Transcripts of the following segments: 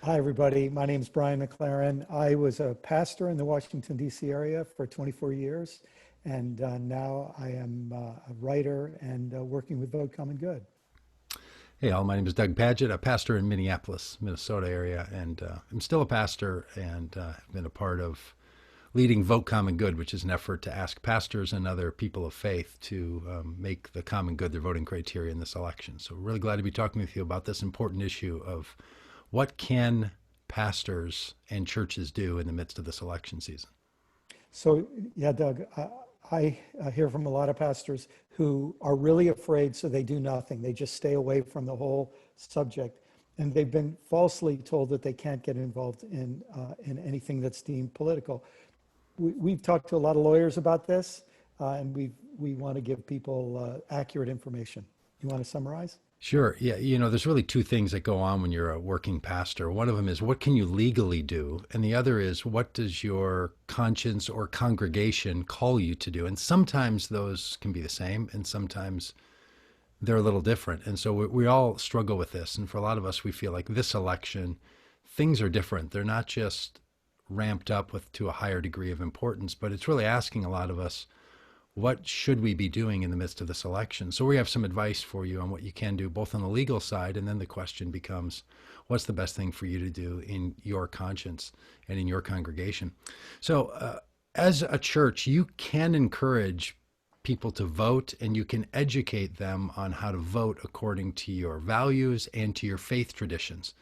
Hi, everybody. My name is Brian McLaren. I was a pastor in the Washington, D.C. area for 24 years, and now I am a writer and working with Vote Common Good. Hey, all. My name is Doug Pagitt, a pastor in Minneapolis, Minnesota area, and I'm still a pastor and have been a part of leading Vote Common Good, which is an effort to ask pastors and other people of faith to make the common good their voting criteria in this election. So, we're really glad to be talking with you about this important issue of what can pastors and churches do in the midst of this election season. So, yeah, Doug, I hear from a lot of pastors who are really afraid, so they do nothing. They just stay away from the whole subject. And they've been falsely told that they can't get involved in anything that's deemed political. We've talked to a lot of lawyers about this, and we want to give people accurate information. You want to summarize? Sure. Yeah. There's really two things that go on when you're a working pastor. One of them is what can you legally do? And the other is what does your conscience or congregation call you to do? And sometimes those can be the same and sometimes they're a little different. And so we all struggle with this. And for a lot of us, we feel like this election, things are different. They're not just ramped up with to a higher degree of importance, but it's really asking a lot of us, what should we be doing in the midst of this election? So we have some advice for you on what you can do, both on the legal side, and then the question becomes, what's the best thing for you to do in your conscience and in your congregation? So as a church, you can encourage people to vote and you can educate them on how to vote according to your values and to your faith traditions.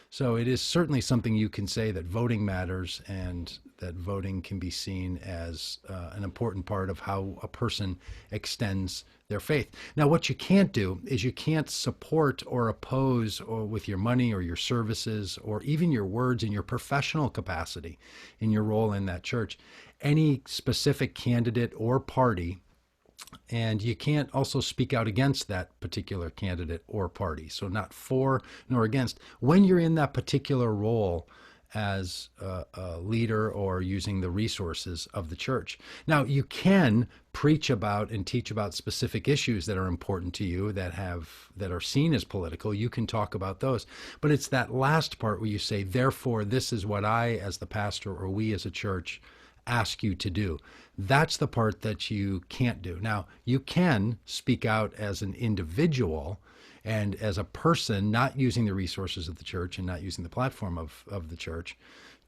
So it is certainly something you can say that voting matters and that voting can be seen as an important part of how a person extends their faith. Now, what you can't do is you can't support or oppose or with your money or your services or even your words in your professional capacity in your role in that church, any specific candidate or party. And you can't also speak out against that particular candidate or party. So not for nor against. When you're in that particular role as a leader or using the resources of the church. Now, you can preach about and teach about specific issues that are important to you that are seen as political. You can talk about those. But it's that last part where you say, therefore, this is what I, as the pastor, or we as a church, ask you to do. That's the part that you can't do. Now, you can speak out as an individual and as a person, not using the resources of the church and not using the platform of the church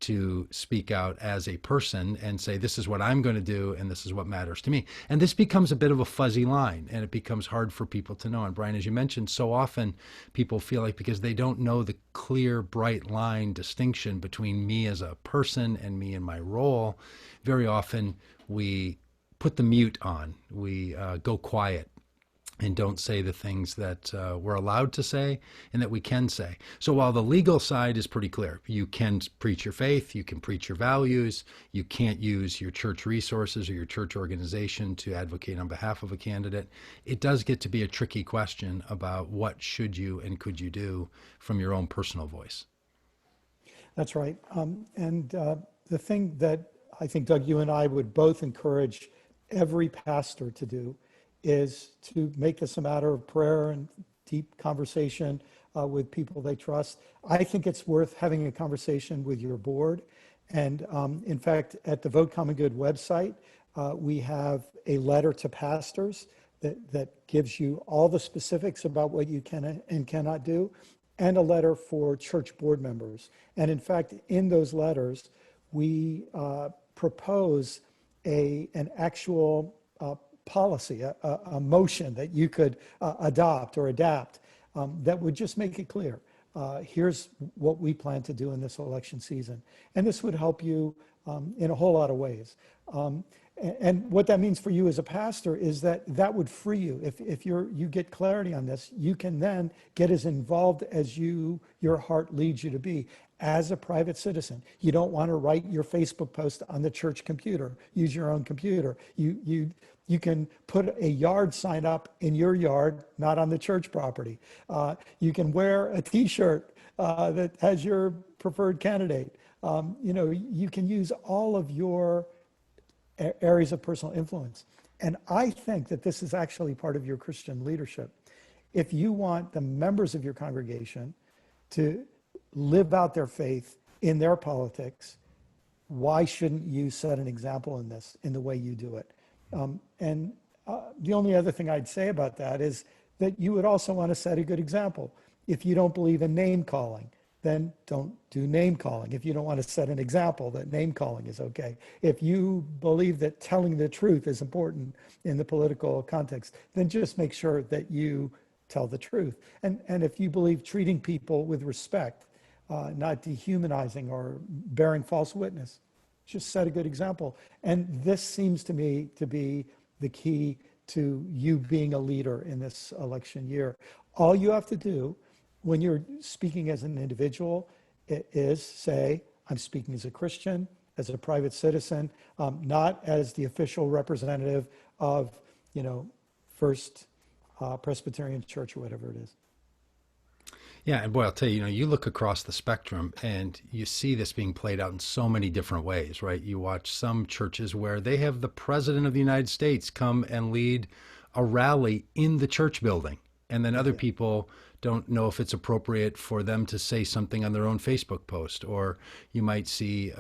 to speak out as a person and say, this is what I'm going to do and this is what matters to me. And this becomes a bit of a fuzzy line and it becomes hard for people to know. And Brian, as you mentioned, so often people feel like because they don't know the clear, bright line distinction between me as a person and me in my role, very often we put the mute on. We go quiet and don't say the things that we're allowed to say and that we can say. So while the legal side is pretty clear, you can preach your faith, you can preach your values, you can't use your church resources or your church organization to advocate on behalf of a candidate, it does get to be a tricky question about what should you and could you do from your own personal voice. That's right. And the thing that I think, Doug, you and I would both encourage every pastor to do is to make this a matter of prayer and deep conversation with people they trust. I think it's worth having a conversation with your board. And in fact, at the Vote Common Good website, we have a letter to pastors that gives you all the specifics about what you can and cannot do, and a letter for church board members. And in fact, in those letters, we propose an actual policy, a motion that you could adopt or adapt that would just make it clear. Here's what we plan to do in this election season. And this would help you in a whole lot of ways. And what that means for you as a pastor is that would free you. If you get clarity on this, you can then get as involved as your heart leads you to be as a private citizen. You don't want to write your Facebook post on the church computer. Use your own computer. You can put a yard sign up in your yard, not on the church property. You can wear a T-shirt that has your preferred candidate. You can use all of your areas of personal influence. And I think that this is actually part of your Christian leadership. If you want the members of your congregation to live out their faith in their politics, why shouldn't you set an example in this, in the way you do it? And the only other thing I'd say about that is that you would also want to set a good example. If you don't believe in name calling, then don't do name calling. If you don't want to set an example that name calling is okay. If you believe that telling the truth is important in the political context, then just make sure that you tell the truth. And if you believe treating people with respect, not dehumanizing or bearing false witness, just set a good example. And this seems to me to be the key to you being a leader in this election year. All you have to do when you're speaking as an individual is say, I'm speaking as a Christian, as a private citizen, not as the official representative of, First Presbyterian Church or whatever it is. Yeah, and boy, I'll tell you, you look across the spectrum and you see this being played out in so many different ways, right? You watch some churches where they have the President of the United States come and lead a rally in the church building. And then other people don't know if it's appropriate for them to say something on their own Facebook post. Or you might see,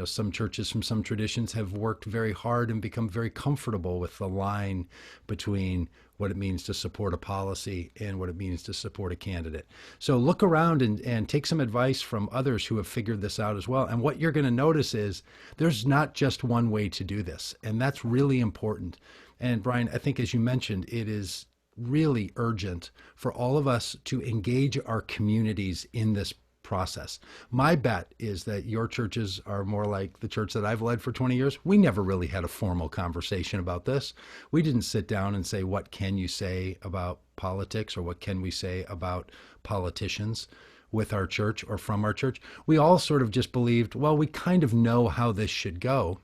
some churches from some traditions have worked very hard and become very comfortable with the line between what it means to support a policy and what it means to support a candidate. So look around and take some advice from others who have figured this out as well. And what you're going to notice is there's not just one way to do this. And that's really important. And Brian, I think as you mentioned, it is really urgent for all of us to engage our communities in this process. My bet is that your churches are more like the church that I've led for 20 years. We never really had a formal conversation about this. We didn't sit down and say, what can you say about politics or what can we say about politicians with our church or from our church? We all sort of just believed, well, we kind of know how this should go.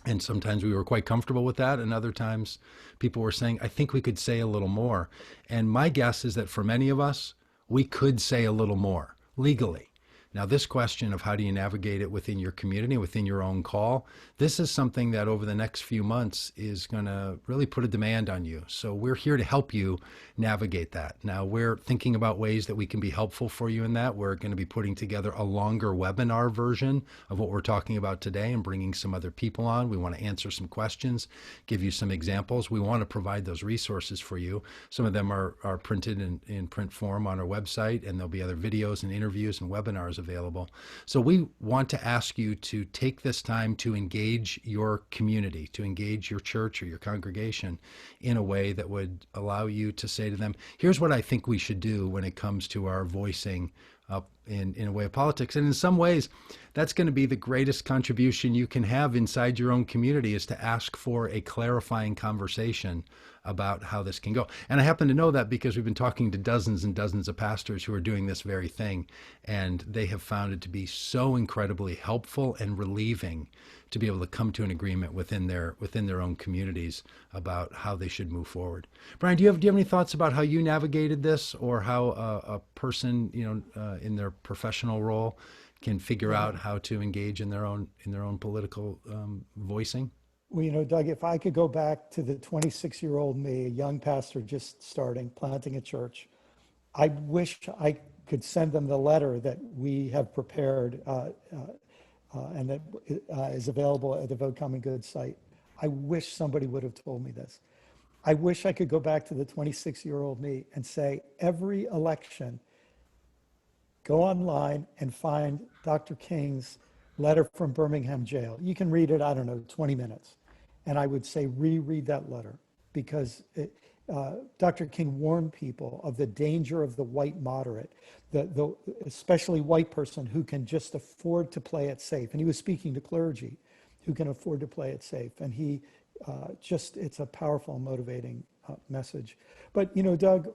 And sometimes we were quite comfortable with that. And other times people were saying, I think we could say a little more. And my guess is that for many of us, we could say a little more legally. Now, this question of how do you navigate it within your community, within your own call, this is something that over the next few months is going to really put a demand on you. So we're here to help you navigate that. Now, we're thinking about ways that we can be helpful for you in that. We're going to be putting together a longer webinar version of what we're talking about today and bringing some other people on. We want to answer some questions, give you some examples. We want to provide those resources for you. Some of them are printed in print form on our website, and there'll be other videos and interviews and webinars available. So we want to ask you to take this time to engage your community, to engage your church or your congregation in a way that would allow you to say to them, here's what I think we should do when it comes to our voicing up in a way of politics. And in some ways, that's going to be the greatest contribution you can have inside your own community, is to ask for a clarifying conversation about how this can go. And I happen to know that because we've been talking to dozens and dozens of pastors who are doing this very thing, and they have found it to be so incredibly helpful and relieving to be able to come to an agreement within their own communities about how they should move forward. Brian, do you have any thoughts about how you navigated this, or how a person in their professional role can figure out how to engage in their own political voicing? Well, Doug, if I could go back to the 26-year-old me, a young pastor just starting, planting a church, I wish I could send them the letter that we have prepared and that is available at the Vote Common Good site. I wish somebody would have told me this. I wish I could go back to the 26-year-old me and say, every election, go online and find Dr. King's letter from Birmingham jail. You can read it, 20 minutes. And I would say, reread that letter, because Dr. King warned people of the danger of the white moderate, the especially white person who can just afford to play it safe. And he was speaking to clergy who can afford to play it safe. And he it's a powerful, motivating message. But, Doug,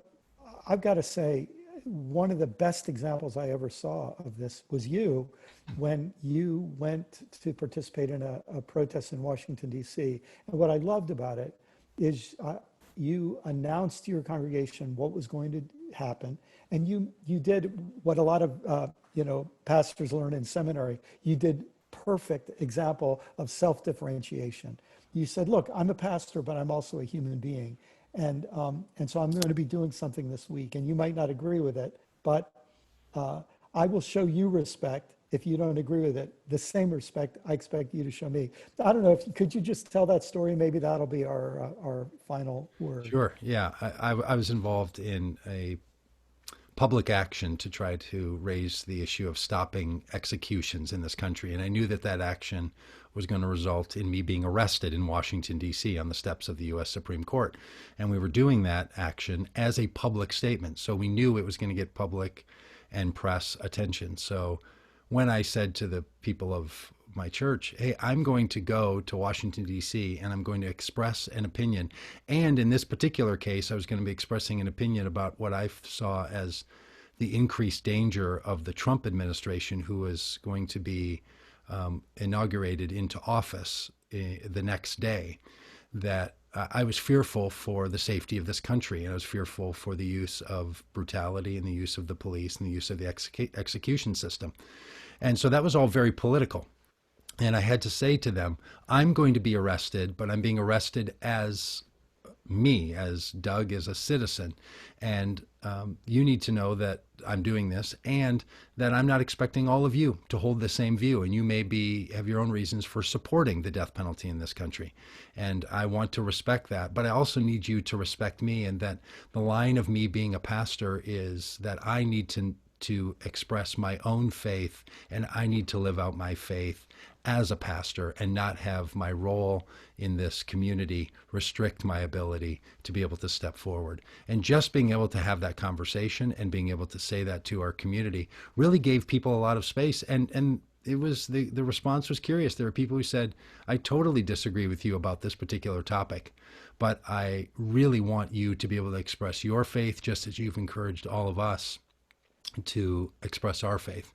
I've got to say, one of the best examples I ever saw of this was you when you went to participate in a protest in Washington, D.C. And what I loved about it is you announced to your congregation what was going to happen. And you did what a lot of pastors learn in seminary. You did perfect example of self-differentiation. You said, look, I'm a pastor, but I'm also a human being. And so I'm going to be doing something this week, and you might not agree with it, but I will show you respect if you don't agree with it. The same respect I expect you to show me. I don't know if could you just tell that story? Maybe that'll be our final word. Sure. Yeah. I was involved in a public action to try to raise the issue of stopping executions in this country. And I knew that that action was going to result in me being arrested in Washington, D.C. on the steps of the U.S. Supreme Court. And we were doing that action as a public statement. So we knew it was going to get public and press attention. So when I said to the people of my church, hey, I'm going to go to Washington, D.C., and I'm going to express an opinion. And in this particular case, I was going to be expressing an opinion about what I saw as the increased danger of the Trump administration, who is going to be inaugurated into office the next day, that I was fearful for the safety of this country, and I was fearful for the use of brutality and the use of the police and the use of the execution system. And so that was all very political. And I had to say to them, I'm going to be arrested, but I'm being arrested as me, as Doug, as a citizen. And you need to know that I'm doing this and that I'm not expecting all of you to hold the same view. And you may have your own reasons for supporting the death penalty in this country. And I want to respect that. But I also need you to respect me, and that the line of me being a pastor is that I need to express my own faith, and I need to live out my faith as a pastor and not have my role in this community restrict my ability to be able to step forward. And just being able to have that conversation and being able to say that to our community really gave people a lot of space. And it was the response was curious. There were people who said, I totally disagree with you about this particular topic, but I really want you to be able to express your faith just as you've encouraged all of us to express our faith.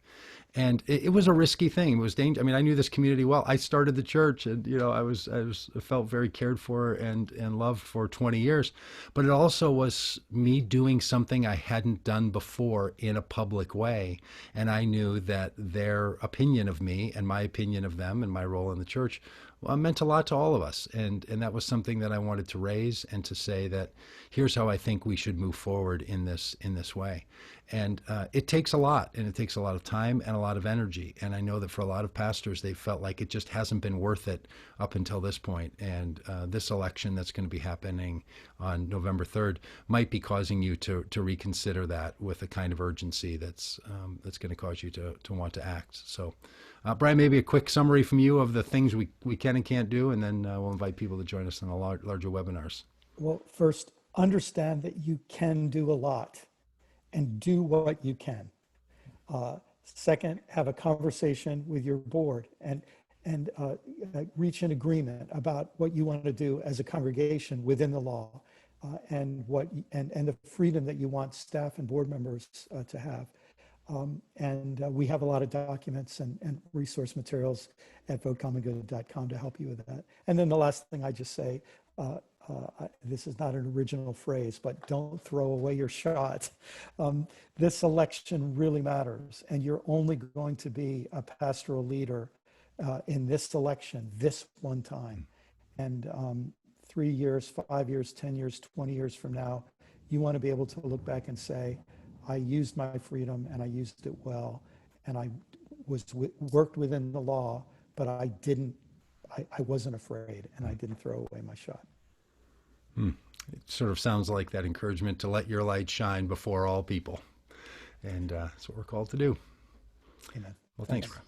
And it was a risky thing. It was dangerous. I mean, I knew this community well. I started the church, and I felt very cared for and loved for 20 years. But it also was me doing something I hadn't done before in a public way. And I knew that their opinion of me and my opinion of them and my role in the church meant a lot to all of us. And that was something that I wanted to raise and to say that here's how I think we should move forward in this way. And it takes a lot, and it takes a lot of time and a lot of energy. And I know that for a lot of pastors, they felt like it just hasn't been worth it up until this point. And this election that's going to be happening on November 3rd might be causing you to reconsider that with a kind of urgency that's going to cause you to want to act. So, Brian, maybe a quick summary from you of the things we can and can't do, and then we'll invite people to join us in the larger webinars. Well, first, understand that you can do a lot and do what you can. Second, have a conversation with your board and reach an agreement about what you want to do as a congregation within the law, and the freedom that you want staff and board members to have. We have a lot of documents and resource materials at voteCommonGood.com to help you with that. And then the last thing I just say, this is not an original phrase, but don't throw away your shot. This election really matters, and you're only going to be a pastoral leader in this election this one time. And 3 years, 5 years, 10 years, 20 years from now, you want to be able to look back and say, I used my freedom and I used it well, and I worked within the law, but I wasn't afraid, and I didn't throw away my shot. It sort of sounds like that encouragement to let your light shine before all people. And that's what we're called to do. Amen. Well, thanks, Brian.